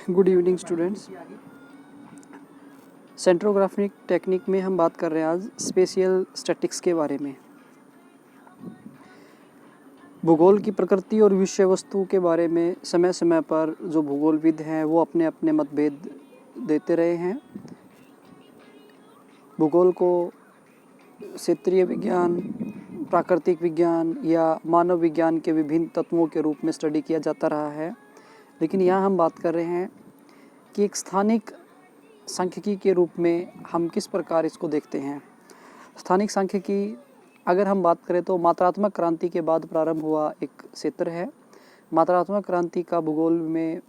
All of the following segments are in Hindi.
Good evening students. सेंट्रोग्राफिक टेक्निक में हम बात कर रहे हैं आज स्पेशियल स्टैटिक्स के बारे में। भूगोल की प्रकृति और विषय वस्तु के बारे में समय समय पर जो भूगोलविद हैं वो अपने अपने मतभेद देते रहे हैं। भूगोल को क्षेत्रीय विज्ञान, प्राकृतिक विज्ञान या मानव विज्ञान के विभिन्न तत्वों के रूप में स्टडी किया जाता रहा है, लेकिन यहाँ हम बात कर रहे हैं कि एक स्थानिक सांख्यिकी के रूप में हम किस प्रकार इसको देखते हैं। स्थानिक सांख्यिकी अगर हम बात करें तो मात्रात्मक क्रांति के बाद प्रारंभ हुआ एक क्षेत्र है। मात्रात्मक क्रांति का भूगोल में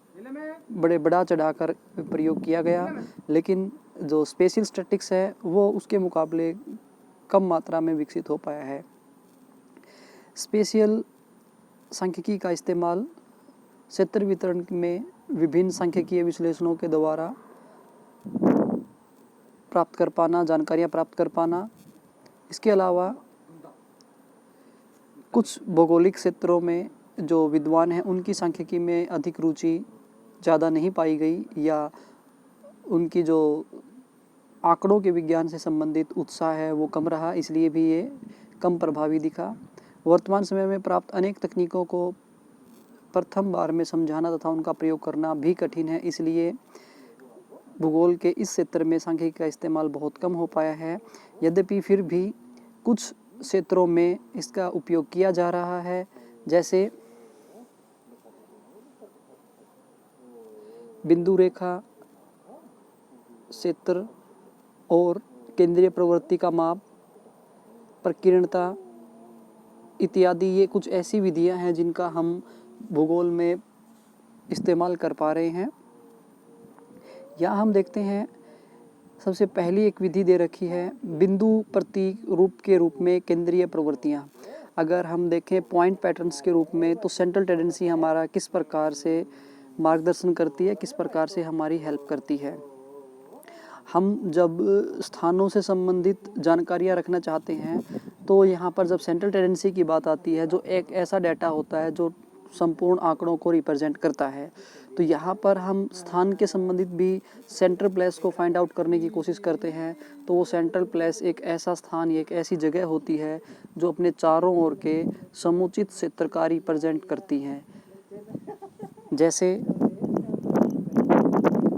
बढ़ा चढ़ाकर प्रयोग किया गया, लेकिन जो स्पेशियल स्टैटिक्स है वो उसके मुकाबले कम मात्रा में विकसित हो पाया है। स्पेशियल सांख्यिकी का इस्तेमाल क्षेत्र वितरण में विभिन्न सांख्यिकीय विश्लेषणों के द्वारा प्राप्त कर पाना, जानकारियाँ प्राप्त कर पाना। इसके अलावा कुछ भौगोलिक क्षेत्रों में जो विद्वान हैं उनकी सांख्यिकी में अधिक रुचि ज़्यादा नहीं पाई गई, या उनकी जो आंकड़ों के विज्ञान से संबंधित उत्साह है वो कम रहा, इसलिए भी ये कम प्रभावी दिखा। वर्तमान समय में प्राप्त अनेक तकनीकों को प्रथम बार में समझाना तथा उनका प्रयोग करना भी कठिन है, इसलिए भूगोल के इस क्षेत्र में सांख्यिकी का इस्तेमाल बहुत कम हो पाया है। यद्यपि फिर भी कुछ क्षेत्रों में इसका उपयोग किया जा रहा है, जैसे बिंदु रेखा क्षेत्र और केंद्रीय प्रवृत्ति का माप, प्रकीर्णता इत्यादि। ये कुछ ऐसी विधियां हैं जिनका हम भूगोल में इस्तेमाल कर पा रहे हैं। यहाँ हम देखते हैं सबसे पहली एक विधि दे रखी है बिंदु प्रतीक रूप के रूप में केंद्रीय प्रवृत्तियाँ। अगर हम देखें पॉइंट पैटर्न्स के रूप में तो सेंट्रल टेंडेंसी हमारा किस प्रकार से मार्गदर्शन करती है, किस प्रकार से हमारी हेल्प करती है। हम जब स्थानों से संबंधित जानकारियाँ रखना चाहते हैं तो यहाँ पर जब सेंट्रल टेंडेंसी की बात आती है, जो एक ऐसा डाटा होता है जो संपूर्ण आंकड़ों को रिप्रेजेंट करता है, तो यहाँ पर हम स्थान के संबंधित भी सेंट्रल प्लेस को फाइंड आउट करने की कोशिश करते हैं। तो वो सेंट्रल प्लेस एक ऐसा स्थान या एक ऐसी जगह होती है जो अपने चारों ओर के समुचित क्षेत्र का रिप्रेजेंट करती है। जैसे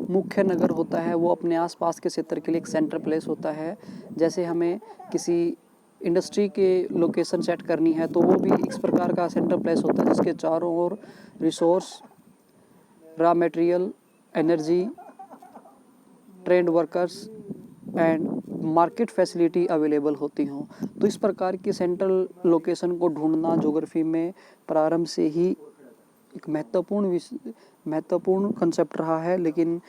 मुख्य नगर होता है वो अपने आसपास के क्षेत्र के लिए एक सेंट्रल प्लेस होता है। जैसे हमें किसी इंडस्ट्री के लोकेशन सेट करनी है तो वो भी इस प्रकार का सेंट्रल प्लेस होता है जिसके चारों ओर resource, raw material, energy, trained workers and market facility available होती हों। तो इस प्रकार की सेंट्रल लोकेशन को ढूंढना ज्योग्राफी में प्रारंभ से ही एक महत्वपूर्ण कंसेप्ट रहा है, लेकिन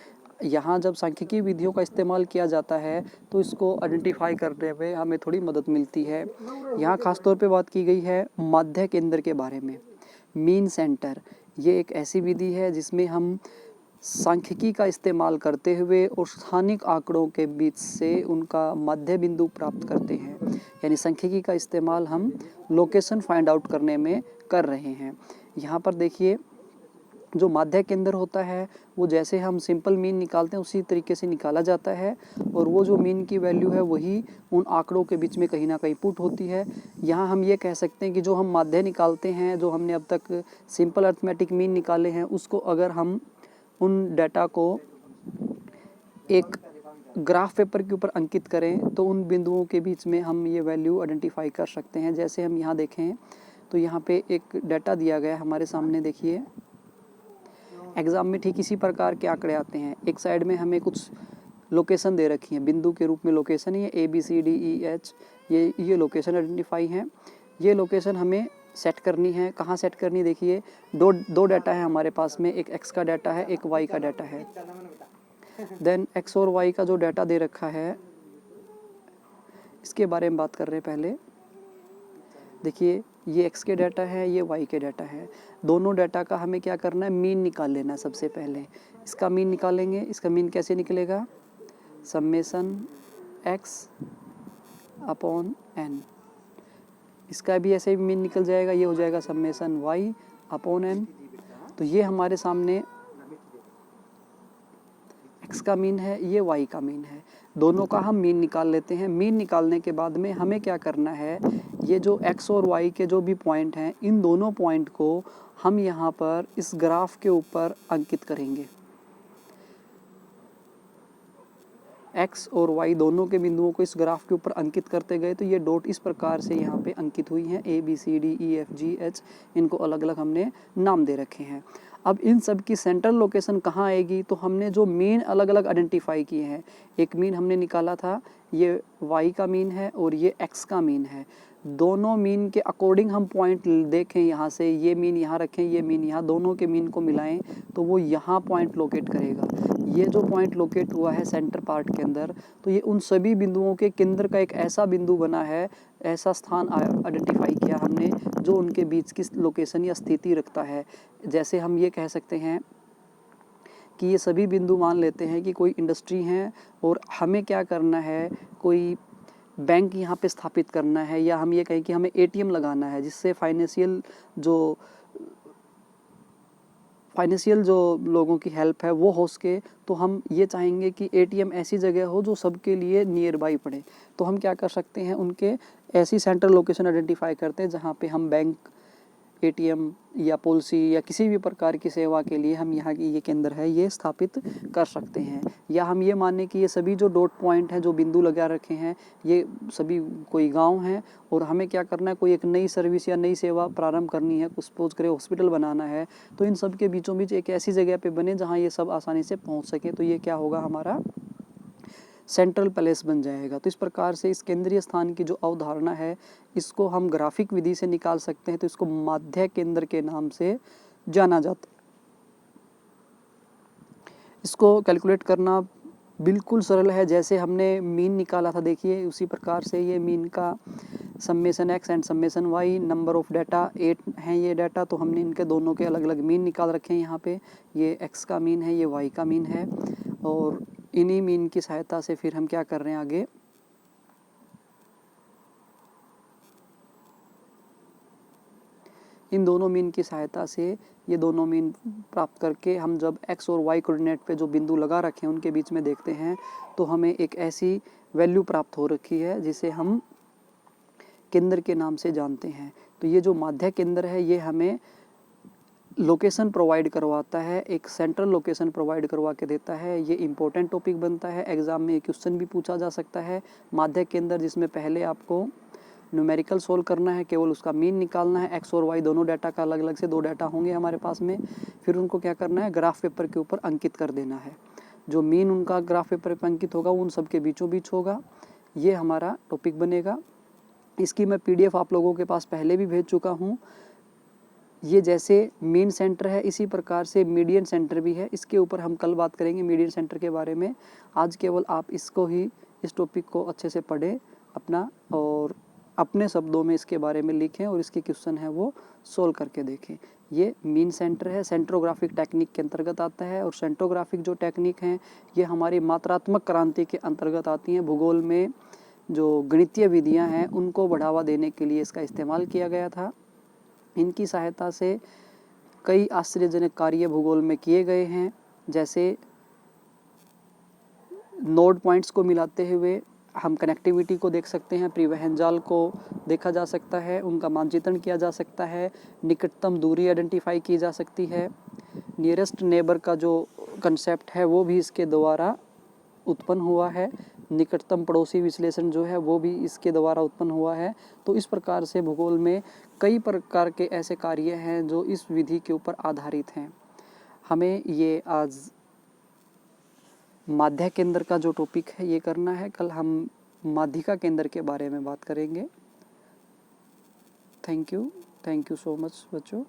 यहाँ जब सांख्यिकी विधियों का इस्तेमाल किया जाता है तो इसको आइडेंटिफाई करने में हमें थोड़ी मदद मिलती है। यहाँ खासतौर पे बात की गई है माध्य केंद्र के बारे में। मीन सेंटर ये एक ऐसी विधि है जिसमें हम सांख्यिकी का इस्तेमाल करते हुए और स्थानिक आंकड़ों के बीच से उनका मध्य बिंदु प्राप्त करते हैं। यानी सांख्यिकी का इस्तेमाल हम लोकेशन फाइंड आउट करने में कर रहे हैं। यहाँ पर देखिए जो माध्य केंद्र होता है वो जैसे हम सिंपल मीन निकालते हैं उसी तरीके से निकाला जाता है, और वो जो मीन की वैल्यू है वही उन आंकड़ों के बीच में कहीं ना कहीं पुट होती है। यहाँ हम ये कह सकते हैं कि जो हम माध्य निकालते हैं, जो हमने अब तक सिंपल अर्थमेटिक मीन निकाले हैं, उसको अगर हम उन डाटा को एक ग्राफ पेपर के ऊपर अंकित करें तो उन बिंदुओं के बीच में हम ये वैल्यू आइडेंटिफाई कर सकते हैं। जैसे हम यहाँ देखें तो यहाँ पे एक डाटा दिया गया है हमारे सामने। देखिए एग्ज़ाम में ठीक इसी प्रकार के आंकड़े आते हैं। एक साइड में हमें कुछ लोकेशन दे रखी है, बिंदु के रूप में लोकेशन, ये ABCDEH ये लोकेशन आइडेंटिफाई हैं। ये लोकेशन हमें सेट करनी है। कहाँ सेट करनी, देखिए दो डाटा है हमारे पास में, एक x का डाटा है, एक y का डाटा है। देन x और y का जो डाटा दे रखा है इसके बारे में बात कर रहे हैं पहले। देखिए ये x के डाटा है, ये y के डाटा है। दोनों डाटा का हमें क्या करना है, मीन निकाल लेना है। सबसे पहले इसका मीन निकालेंगे। इसका मीन कैसे निकलेगा, समेशन x अपॉन n। इसका भी ऐसे ही मीन निकल जाएगा, ये हो जाएगा समेशन y अपॉन n। तो ये हमारे सामने x का मीन है, ये y का मीन है। दोनों का हम मीन निकाल लेते हैं। मीन निकालने के बाद में हमें क्या करना है, ये जो x और y के जो भी पॉइंट हैं, इन दोनों पॉइंट को हम यहाँ पर इस ग्राफ के ऊपर अंकित करेंगे। x और y दोनों के बिंदुओं को इस ग्राफ के ऊपर अंकित करते गए तो ये डॉट इस प्रकार से यहाँ पे अंकित हुई हैं, A B C D E F G H, इनको अलग अलग हमने नाम दे रखे हैं। अब इन सब की सेंट्रल लोकेशन कहाँ आएगी, तो हमने जो मीन अलग अलग आइडेंटिफाई किए हैं, एक मीन हमने निकाला था, ये y का मीन है और ये x का मीन है। दोनों मीन के अकॉर्डिंग हम पॉइंट देखें, यहाँ से ये मीन यहाँ रखें, ये मीन यहाँ, दोनों के मीन को मिलाएं तो वो यहाँ पॉइंट लोकेट करेगा। ये जो पॉइंट लोकेट हुआ है सेंटर पार्ट के अंदर, तो ये उन सभी बिंदुओं के केंद्र का एक ऐसा बिंदु बना है, ऐसा स्थान आइडेंटिफाई किया हमने जो उनके बीच की लोकेशन या स्थिति रखता है। जैसे हम ये कह सकते हैं कि ये सभी बिंदु मान लेते हैं कि कोई इंडस्ट्री है और हमें क्या करना है, कोई बैंक यहाँ पे स्थापित करना है, या हम ये कहें कि हमें ATM लगाना है जिससे फाइनेंशियल जो लोगों की हेल्प है वो हो सके। तो हम ये चाहेंगे कि ATM ऐसी जगह हो जो सबके लिए नियर बाई पड़े। तो हम क्या कर सकते हैं, उनके ऐसी सेंट्रल लोकेशन आइडेंटिफाई करते हैं जहाँ पे हम बैंक, ATM या पॉलिसी या किसी भी प्रकार की सेवा के लिए हम यहाँ की ये केंद्र है ये स्थापित कर सकते हैं। या हम ये माने कि ये सभी जो डॉट पॉइंट हैं, जो बिंदु लगा रखे हैं, ये सभी कोई गांव हैं और हमें क्या करना है, कोई एक नई सर्विस या नई सेवा प्रारंभ करनी है, सपोज करें हॉस्पिटल बनाना है, तो इन सब के बीचों बीच एक ऐसी जगह पे बने जहाँ ये सब आसानी से पहुँच सके। तो ये क्या होगा, हमारा सेंट्रल प्लेस बन जाएगा। तो इस प्रकार से इस केंद्रीय स्थान की जो अवधारणा है इसको हम ग्राफिक विधि से निकाल सकते हैं। तो इसको माध्य केंद्र के नाम से जाना जाता है। इसको कैलकुलेट करना बिल्कुल सरल है। जैसे हमने मीन निकाला था, देखिए उसी प्रकार से ये मीन का summation x and summation y, number of data 8 हैं ये डाटा, तो हमने इनके दोनों के अलग अलग मीन निकाल रखे हैं। यहाँ पे ये x का मीन है, ये y का मीन है, और इन्हीं मीन की सहायता से फिर हम क्या कर रहे हैं आगे, इन दोनों मीन की सहायता से ये दोनों मीन प्राप्त करके हम जब x और y कोऑर्डिनेट पे जो बिंदु लगा रखे हैं उनके बीच में देखते हैं तो हमें एक ऐसी वैल्यू प्राप्त हो रखी है जिसे हम केंद्र के नाम से जानते हैं। तो ये जो माध्य केंद्र है ये हमें लोकेशन प्रोवाइड करवाता है, एक सेंट्रल लोकेशन प्रोवाइड करवा के देता है। ये इंपॉर्टेंट टॉपिक बनता है, एग्जाम में क्वेश्चन भी पूछा जा सकता है। माध्य केंद्र जिसमें पहले आपको न्यूमेरिकल सोल्व करना है, केवल उसका मीन निकालना है। x और y दोनों डाटा का अलग अलग से 2 डाटा होंगे हमारे पास में, फिर उनको क्या करना है, ग्राफ पेपर के ऊपर अंकित कर देना है। जो मीन उनका ग्राफ पेपर पर अंकित होगा उन सब के बीचों बीच होगा। ये हमारा टॉपिक बनेगा। इसकी मैं PDF आप लोगों के पास पहले भी भेज चुका हूँ। ये जैसे मीन सेंटर है इसी प्रकार से मीडियन सेंटर भी है। इसके ऊपर हम कल बात करेंगे मीडियन सेंटर के बारे में। आज केवल आप इसको ही, इस टॉपिक को अच्छे से पढ़ें अपना, और अपने शब्दों में इसके बारे में लिखें और इसके क्वेश्चन है वो सोल्व करके देखें। ये मीन सेंटर है, सेंट्रोग्राफिक टेक्निक के अंतर्गत आता है। और सेंट्रोग्राफिक जो टेक्निक हैं ये हमारी मात्रात्मक क्रांति के अंतर्गत आती हैं। भूगोल में जो गणितीय विधियाँ हैं उनको बढ़ावा देने के लिए इसका इस्तेमाल किया गया था। इनकी सहायता से कई आश्चर्यजनक कार्य भूगोल में किए गए हैं। जैसे नोड पॉइंट्स को मिलाते हुए हम कनेक्टिविटी को देख सकते हैं, परिवहन जाल को देखा जा सकता है, उनका मानचित्रण किया जा सकता है, निकटतम दूरी आइडेंटिफाई की जा सकती है। नियरेस्ट नेबर का जो कंसेप्ट है वो भी इसके द्वारा उत्पन्न हुआ है। निकटतम पड़ोसी विश्लेषण जो है वो भी इसके द्वारा उत्पन्न हुआ है। तो इस प्रकार से भूगोल में कई प्रकार के ऐसे कार्य हैं जो इस विधि के ऊपर आधारित हैं। हमें ये आज माध्य केंद्र का जो टॉपिक है ये करना है। कल हम माध्यिका केंद्र के बारे में बात करेंगे। थैंक यू सो मच बच्चों।